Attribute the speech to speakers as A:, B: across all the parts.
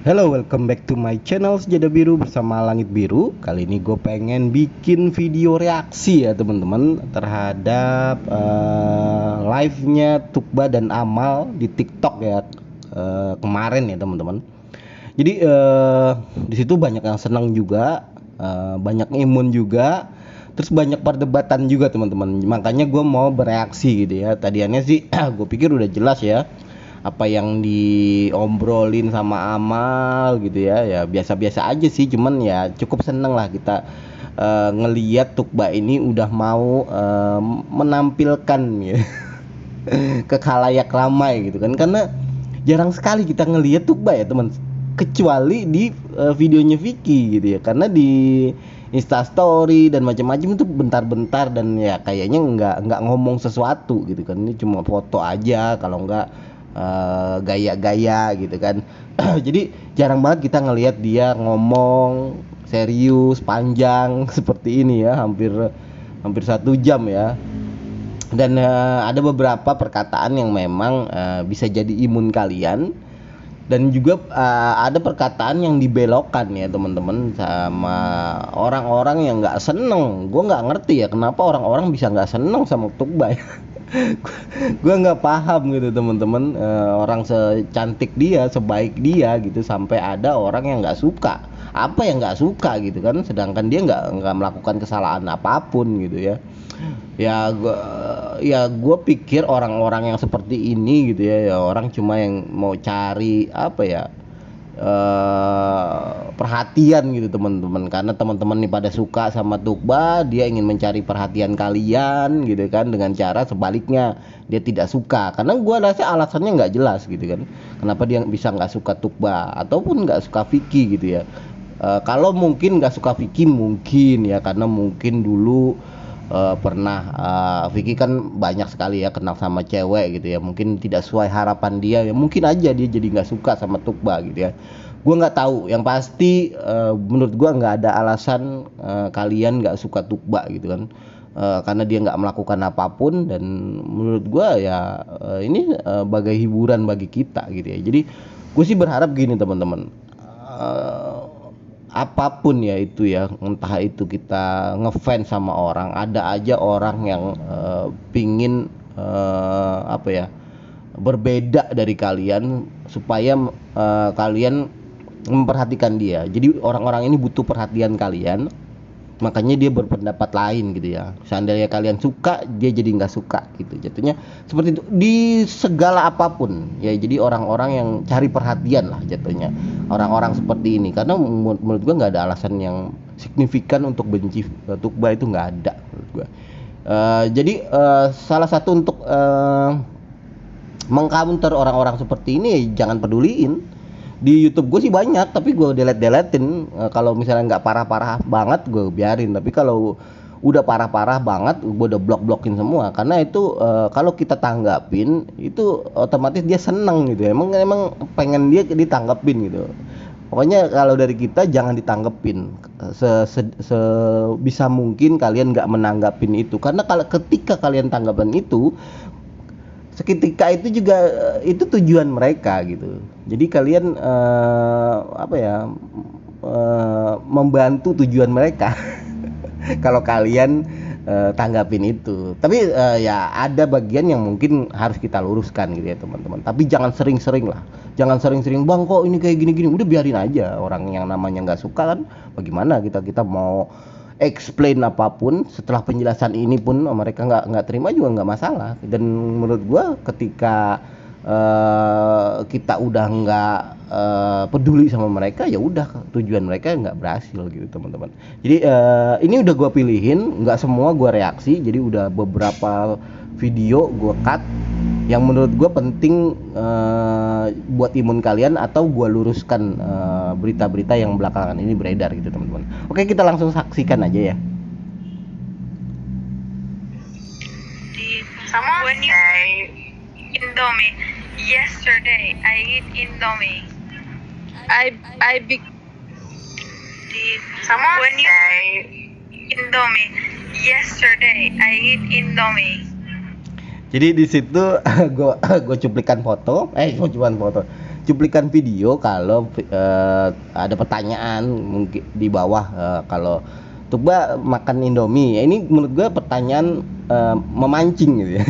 A: Hello, welcome back to my channel Sejadah Biru bersama Langit Biru. Kali ini gue pengen bikin video reaksi ya teman-teman terhadap live-nya Tukba dan Amal di TikTok ya kemarin ya teman-teman. Jadi di situ banyak yang senang juga, banyak imun juga, terus banyak perdebatan juga teman-teman. Makanya gue mau bereaksi gitu ya. Tadiannya sih gue pikir udah jelas ya apa yang diobrolin sama Amal gitu ya biasa-biasa aja sih, cuman ya cukup seneng lah kita ngeliat Tukba ini udah mau menampilkan ya, ke khalayak ramai gitu kan, karena jarang sekali kita ngeliat Tukba ya teman, kecuali di videonya Vicky gitu ya, karena di Instastory dan macam-macam itu bentar-bentar dan ya kayaknya nggak ngomong sesuatu gitu kan, ini cuma foto aja kalau nggak gaya-gaya gitu kan. Jadi jarang banget kita ngelihat dia ngomong serius panjang seperti ini ya, hampir hampir 1 jam ya. Dan ada beberapa perkataan yang memang bisa jadi imun kalian, dan juga ada perkataan yang dibelokkan ya teman-teman sama orang-orang yang nggak seneng. Gue nggak ngerti ya kenapa orang-orang bisa nggak seneng sama Tukba. Gue nggak paham gitu teman-teman, orang secantik dia, sebaik dia gitu, sampai ada orang yang nggak suka. Apa yang nggak suka gitu kan, sedangkan dia nggak melakukan kesalahan apapun gitu ya. Ya gue pikir orang-orang yang seperti ini gitu ya orang cuma yang mau cari apa ya, perhatian gitu teman-teman, karena teman-teman nih pada suka sama Tukba, dia ingin mencari perhatian kalian gitu kan, dengan cara sebaliknya dia tidak suka, karena gue rasa alasannya nggak jelas gitu kan, kenapa dia bisa nggak suka Tukba ataupun nggak suka Vicky gitu ya. Kalau mungkin nggak suka Vicky mungkin ya karena mungkin dulu pernah, Vicky kan banyak sekali ya kenal sama cewek gitu ya, mungkin tidak sesuai harapan dia ya, mungkin aja dia jadi nggak suka sama Tukba gitu ya. Gue nggak tahu, yang pasti menurut gue nggak ada alasan kalian nggak suka Tukba gitu kan, karena dia nggak melakukan apapun, dan menurut gue ya ini bagai hiburan bagi kita gitu ya. Jadi gue sih berharap gini teman-teman, apapun ya itu ya, entah itu kita ngefans sama orang, ada aja orang yang pingin apa ya, berbeda dari kalian supaya kalian memperhatikan dia. Jadi orang-orang ini butuh perhatian kalian, makanya dia berpendapat lain gitu ya. Seandainya kalian suka, dia jadi nggak suka gitu, jatuhnya seperti itu di segala apapun ya. Jadi orang-orang yang cari perhatian lah jatuhnya, orang-orang seperti ini, karena menurut gua nggak ada alasan yang signifikan untuk benci Tukba, itu nggak ada menurut gua. Jadi salah satu untuk mengcounter orang-orang seperti ini, jangan peduliin. Di YouTube gue sih banyak, tapi gue delete-deletin. Kalau misalnya nggak parah-parah banget gue biarin, tapi kalau udah parah-parah banget gue udah blok-blokin semua, karena itu kalau kita tanggapin itu otomatis dia seneng gitu, emang pengen dia ditanggapin gitu. Pokoknya kalau dari kita jangan ditanggepin, sebisa mungkin kalian nggak menanggapin itu, karena kalau ketika kalian tanggapan itu, seketika itu juga itu tujuan mereka gitu. Jadi kalian apa ya, membantu tujuan mereka kalau kalian tanggapin itu. Tapi ya ada bagian yang mungkin harus kita luruskan gitu ya teman-teman. Tapi jangan sering-sering lah. Jangan sering-sering, bang kok ini kayak gini-gini. Udah biarin aja, orang yang namanya nggak suka kan. Bagaimana kita mau explain apapun, setelah penjelasan ini pun mereka nggak terima juga nggak masalah. Dan menurut gua ketika kita udah nggak peduli sama mereka, ya udah tujuan mereka nggak berhasil gitu teman-teman. Jadi ini udah gua pilihin, nggak semua gua reaksi, jadi udah beberapa video gua cut yang menurut gue penting buat imun kalian, atau gue luruskan berita-berita yang belakangan ini beredar gitu teman-teman. Oke, kita langsung saksikan aja ya.
B: When you Indomie, yesterday I eat Indomie. I be when you Indomie, yesterday I eat Indomie.
A: Jadi di situ gue cuplikan foto, cuplikan video kalau ada pertanyaan mungkin di bawah, kalau Tukba makan Indomie. Ya, ini menurut gue pertanyaan memancing gitu ya.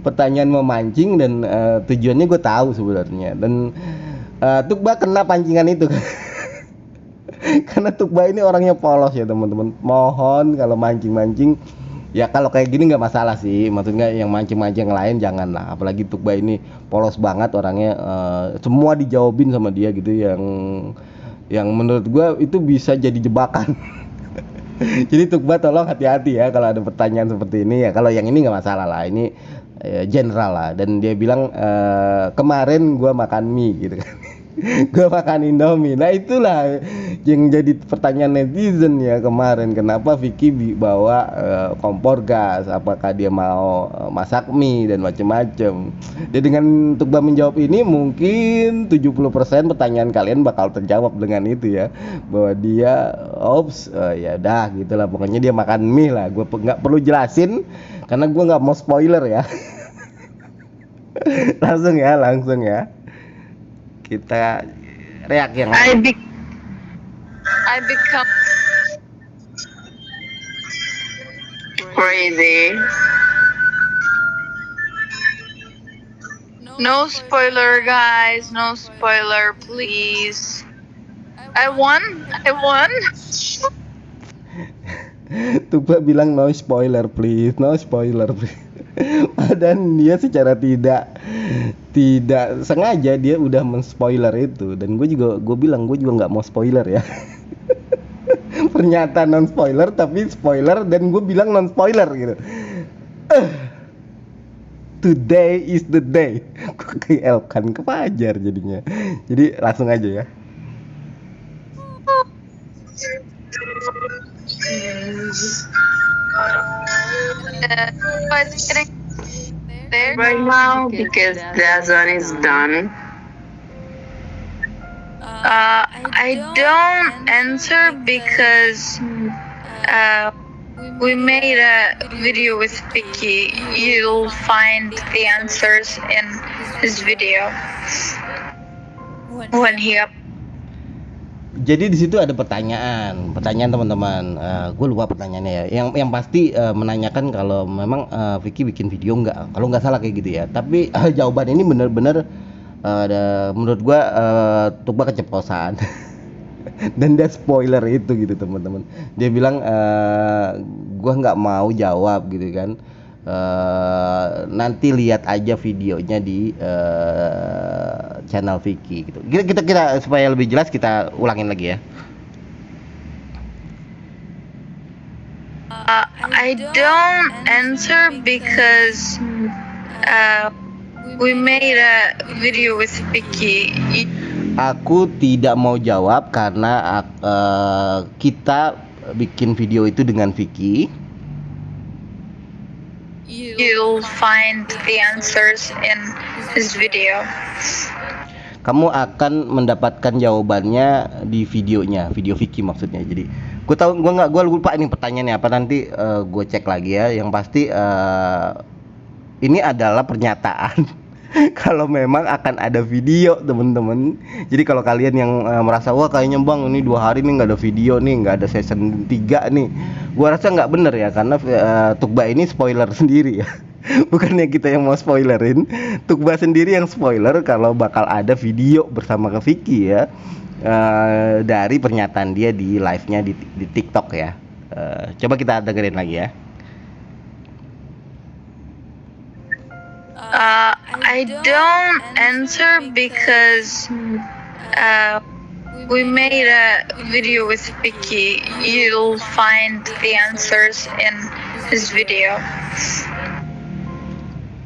A: Pertanyaan memancing dan tujuannya gue tahu sebenarnya, dan Tukba kena pancingan itu. Karena Tukba ini orangnya polos ya teman-teman. Mohon kalau mancing-mancing ya, kalau kayak gini nggak masalah sih, maksudnya yang mancing-mancing yang lain janganlah, apalagi Tukba ini polos banget orangnya, semua dijawabin sama dia gitu, yang menurut gua itu bisa jadi jebakan. Jadi Tukba tolong hati-hati ya kalau ada pertanyaan seperti ini ya. Kalau yang ini nggak masalah lah, ini general lah. Dan dia bilang kemarin gua makan mie gitu kan. Gua makan Indomie. Nah itulah yang jadi pertanyaan netizen ya kemarin, kenapa Vicky bawa kompor gas, apakah dia mau masak mie dan macam-macam. Jadi dengan Tukba menjawab ini mungkin 70% pertanyaan kalian bakal terjawab dengan itu ya, bahwa dia ya dah gitulah, pokoknya dia makan mie lah. Gue nggak perlu jelasin karena gue nggak mau spoiler ya. langsung ya kita reak yang
B: I become crazy. No spoiler, guys. No spoiler, please. I won.
A: Tukba bilang no spoiler please, no spoiler please. Padahal dia secara tidak sengaja dia udah men-spoiler itu, dan gue bilang gue juga nggak mau spoiler ya. Pernyataan non spoiler tapi spoiler, dan gue bilang non spoiler gitu. Today is the day. Gue kayak Elkan ke Fajar jadinya. Jadi langsung aja ya.
B: But it's getting there right now because that one is done. I don't answer because we made a video with Vicky. You'll find the answers in his video when he up.
A: Jadi di situ ada pertanyaan teman-teman. Gue lupa pertanyaannya ya. Yang pasti menanyakan kalau memang Vicky bikin video nggak? Kalau nggak salah kayak gitu ya. Tapi jawaban ini benar-benar menurut gue Tukba keceplosan. Dan dia spoiler itu gitu teman-teman. Dia bilang gue nggak mau jawab gitu kan. Nanti lihat aja videonya di channel Vicky gitu. Kita supaya lebih jelas kita ulangin lagi ya.
B: I don't answer because we made a video with Vicky.
A: Aku tidak mau jawab karena kita bikin video itu dengan Vicky.
B: You'll find the answers in his video.
A: Kamu akan mendapatkan jawabannya di videonya, video Vicky maksudnya. Jadi gue lupa ini pertanyaannya apa, nanti gue cek lagi ya. Yang pasti ini adalah pernyataan kalau memang akan ada video temen-temen. Jadi kalau kalian yang merasa wah kayaknya bang ini 2 hari nih nggak ada video nih, nggak ada season 3 nih, gua rasa nggak bener ya, karena Tukba ini spoiler sendiri ya. Bukannya kita yang mau spoilerin, Tukba sendiri yang spoiler kalau bakal ada video bersama ke Vicky ya, dari pernyataan dia di live-nya di TikTok ya. Coba kita dengerin lagi ya.
B: I don't answer because we made a video with Vicky. You'll find the answers in his video.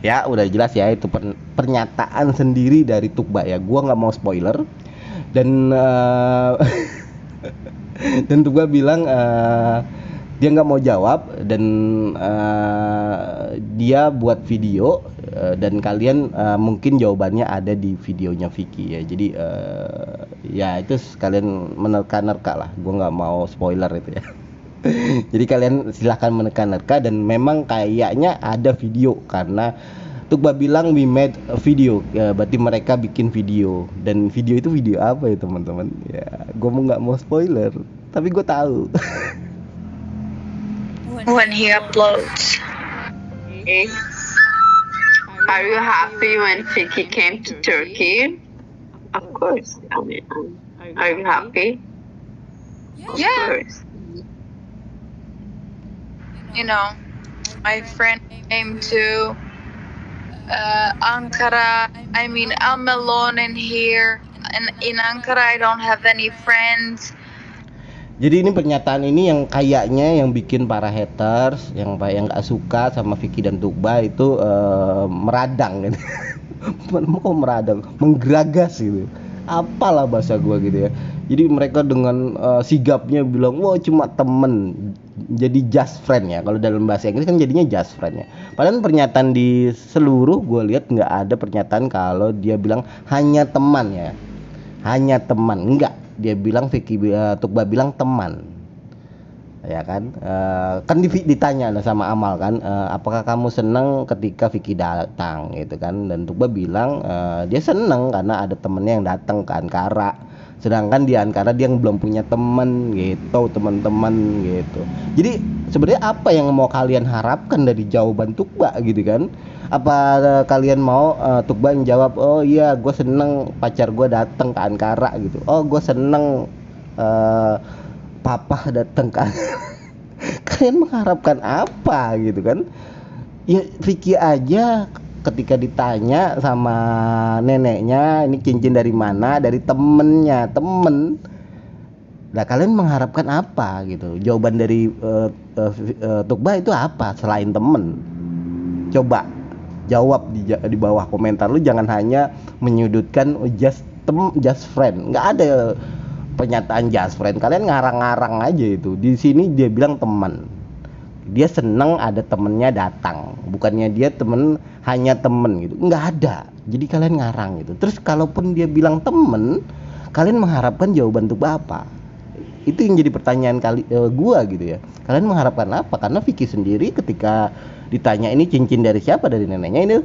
A: Ya udah jelas ya, itu pernyataan sendiri dari Tukba ya. Gua nggak mau spoiler, dan dan Tukba bilang dia nggak mau jawab, dan dia buat video, dan kalian mungkin jawabannya ada di videonya Vicky ya. Jadi ya itu kalian menerka-nerka lah, gue nggak mau spoiler itu ya. Jadi kalian silahkan menerka-nerka, dan memang kayaknya ada video karena Tukba bilang we made a video, ya, berarti mereka bikin video, dan video itu video apa ya teman-teman? Ya, gue nggak mau spoiler, tapi gue tahu.
B: When he uploads.
C: Okay. Are you happy when Vicky came to Turkey? Of course. I mean, are you happy? Of
B: Yeah.
C: course.
B: You know, my friend came to Ankara. I mean, I'm alone in here. And in Ankara, I don't have any friends.
A: Jadi ini pernyataan ini yang kayaknya yang bikin para haters, yang nggak suka sama Vicky dan Tukba itu meradang gitu. Kok meradang, menggeragas gitu. Apalah bahasa gua gitu ya. Jadi mereka dengan sigapnya bilang, wah cuma temen, jadi just friend ya. Kalau dalam bahasa Inggris kan jadinya just friend ya. Padahal pernyataan di seluruh gue lihat nggak ada pernyataan kalau dia bilang hanya teman ya, hanya teman. Enggak, dia bilang Vicky Tukba bilang teman, ya kan. Kan ditanya sama Amal kan, apakah kamu senang ketika Vicky datang gitu kan, dan Tukba bilang dia senang karena ada temennya yang datang ke Ankara, sedangkan di Ankara dia belum punya teman gitu, teman-teman gitu. Jadi sebenarnya apa yang mau kalian harapkan dari jawaban Tukba gitu kan? Apa kalian mau Tukba yang jawab, oh iya gue seneng pacar gue datang ke Ankara gitu, oh gue seneng papa datang ke kalian mengharapkan apa gitu kan? Ya Vicky aja ketika ditanya sama neneknya ini cincin dari mana, dari temennya, temen. Nah kalian mengharapkan apa gitu? Jawaban dari Tukba itu apa selain temen? Coba jawab di bawah komentar. Lu jangan hanya menyudutkan just friend. Nggak ada pernyataan just friend. Kalian ngarang-ngarang aja itu. Di sini dia bilang teman. Dia seneng ada temennya datang, bukannya dia hanya temen gitu, nggak ada. Jadi kalian ngarang gitu. Terus kalaupun dia bilang temen, kalian mengharapkan jawaban untuk apa? Itu yang jadi pertanyaan gua gitu ya. Kalian mengharapkan apa? Karena Vicky sendiri ketika ditanya ini cincin dari siapa, dari neneknya, ini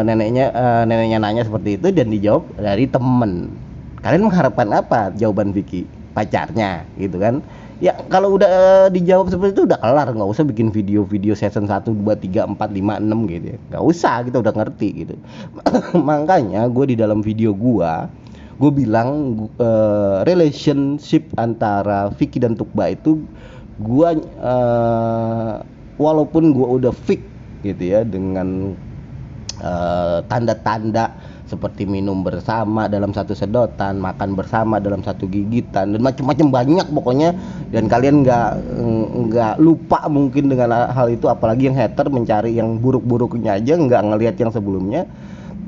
A: neneknya nanya seperti itu dan dijawab dari temen. Kalian mengharapkan apa jawaban Vicky? Pacarnya gitu kan. Ya kalau udah dijawab seperti itu udah kelar, nggak usah bikin video-video season 1, 2, 3, 4, 5, 6 gitu ya. Nggak usah, kita udah ngerti gitu. Makanya gue di dalam video gue bilang relationship antara Vicky dan Tukba itu gue walaupun gue udah fix gitu ya dengan tanda-tanda seperti minum bersama dalam satu sedotan, makan bersama dalam satu gigitan, dan macam-macam banyak pokoknya. Dan kalian nggak lupa mungkin dengan hal itu, apalagi yang hater mencari yang buruk-buruknya aja, nggak ngelihat yang sebelumnya.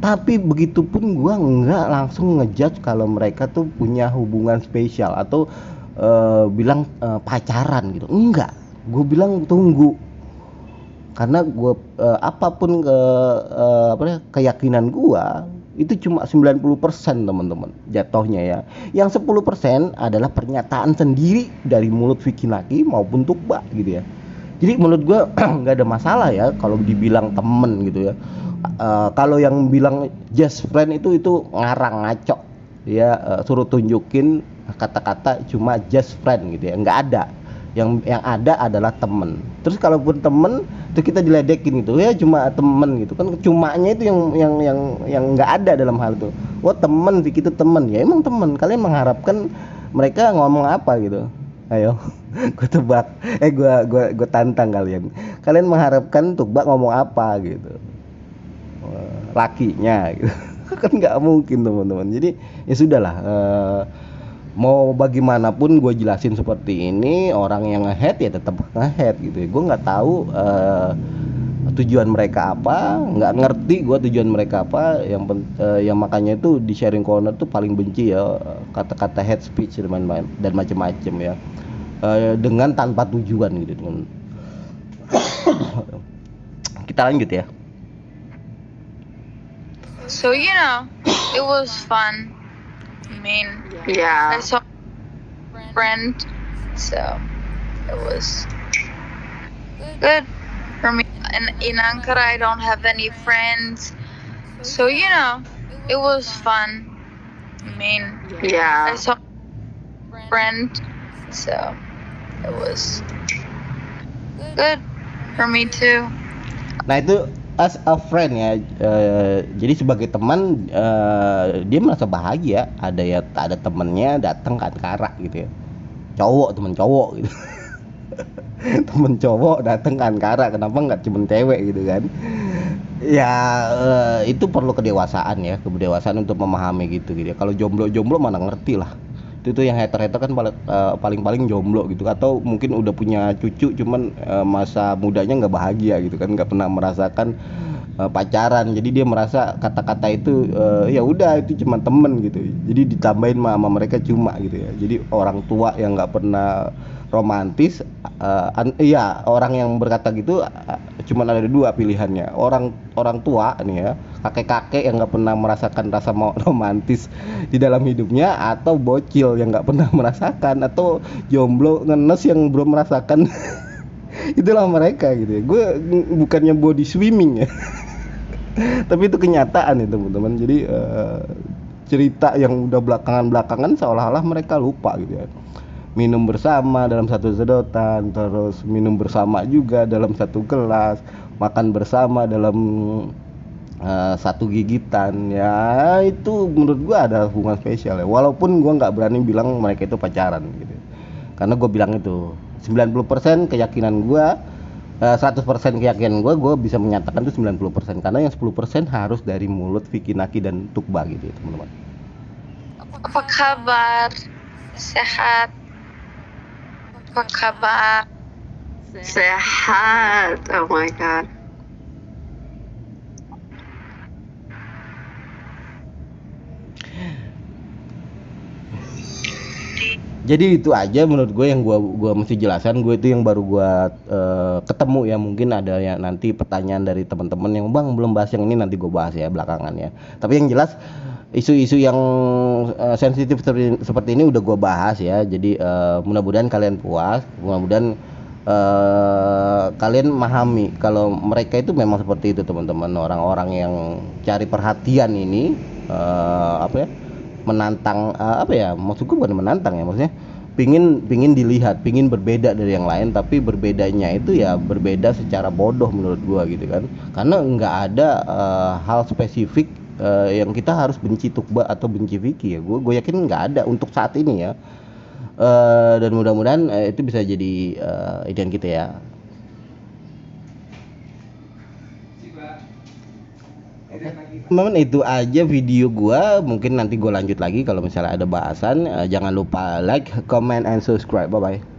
A: Tapi begitupun gua nggak langsung ngejudge kalau mereka tuh punya hubungan spesial atau bilang pacaran gitu. Enggak, gue bilang tunggu. Karena gue apapun keyakinan gue itu cuma 90% teman-teman jatuhnya ya. Yang 10% adalah pernyataan sendiri dari mulut Vicky Naki maupun Tukba gitu ya. Jadi menurut gue nggak ada masalah ya kalau dibilang temen gitu ya. Kalau yang bilang just friend itu ngarang, ngaco ya. Suruh tunjukin kata-kata cuma just friend gitu ya, nggak ada. Yang ada adalah temen. Terus kalaupun temen itu kita diledekin gitu ya, cuma temen gitu kan, cumanya itu yang nggak ada dalam hal itu. Wah temen, Vicky itu temen ya, emang temen. Kalian mengharapkan mereka ngomong apa gitu? Ayo gue tebak, gue tantang kalian. Kalian mengharapkan Tukba ngomong apa gitu? Lakinya gitu. Kan nggak mungkin teman-teman. Jadi ya sudahlah. Mau bagaimanapun gue jelasin seperti ini, orang yang nge-hate ya tetap nge-hate gitu ya. Gue nggak tahu tujuan mereka apa, nggak ngerti gue tujuan mereka apa. Yang makanya itu di sharing corner tuh paling benci ya kata-kata hate speech dan macam-macam ya, dengan tanpa tujuan gitu. Kita lanjut ya.
B: So, you know, it was fun. I mean,
C: Yeah.
B: I saw a friend, so it was good. for me. And in Ankara, I don't have any friends. So, you know, it was fun. I mean, I
C: Yeah.
B: saw a friend, so it was good for me too.
A: Nah itu as a friend ya, jadi sebagai teman dia merasa bahagia ada temennya datang ke Ankara gitu ya, temen cowok gitu. Temen cowok datang ke Ankara, kenapa nggak cuma cewek gitu kan ya. Itu perlu kedewasaan ya, kedewasaan untuk memahami gitu ya. Kalau jomblo mana ngerti lah, itu yang hater kan paling jomblo gitu, atau mungkin udah punya cucu cuman masa mudanya nggak bahagia gitu kan, nggak pernah merasakan pacaran, jadi dia merasa kata-kata itu ya udah itu cuma temen gitu, jadi ditambahin sama mereka cuma gitu ya. Jadi orang tua yang nggak pernah romantis, iya orang yang berkata gitu cuman ada dua pilihannya, orang tua nih ya, kakek-kakek yang nggak pernah merasakan rasa romantis di dalam hidupnya, atau bocil yang nggak pernah merasakan, atau jomblo ngenes yang belum merasakan. Itulah mereka gitu ya. Gue bukannya body swimming ya, tapi itu kenyataan ya teman-teman. Jadi cerita yang udah belakangan seolah-olah mereka lupa gitu ya. Minum bersama dalam satu sedotan, terus minum bersama juga dalam satu gelas, makan bersama dalam satu gigitan ya. Itu menurut gua ada hubungan spesial ya, walaupun gua nggak berani bilang mereka itu pacaran gitu, karena gua bilang itu 90% keyakinan gua, 100% keyakinan gua bisa menyatakan itu 90%, karena yang 10% harus dari mulut Vicky Naki dan Tukba gitu ya teman-teman.
B: Apa kabar? Sehat? Apa kabar?
C: Sehat. Oh my god.
A: Jadi itu aja menurut gue yang gua mesti jelaskan. Gue itu yang baru gua ketemu ya, mungkin ada ya nanti pertanyaan dari teman-teman yang bang belum bahas yang ini, nanti gue bahas ya belakangan ya. Tapi yang jelas isu-isu yang sensitif seperti ini udah gue bahas ya. Jadi mudah-mudahan kalian puas, mudah-mudahan kalian memahami kalau mereka itu memang seperti itu teman-teman, orang-orang yang cari perhatian ini apa ya, menantang, apa ya, maksudku bukan menantang ya, maksudnya pingin dilihat, pingin berbeda dari yang lain, tapi berbedanya itu ya berbeda secara bodoh menurut gua gitu kan, karena nggak ada hal spesifik yang kita harus benci Tukba atau benci Vicky ya. Gue yakin nggak ada untuk saat ini ya. Dan mudah-mudahan itu bisa jadi ide kita ya. Teman-teman itu aja video gua, mungkin nanti gua lanjut lagi kalau misalnya ada bahasan. Jangan lupa like, comment, and subscribe. Bye bye.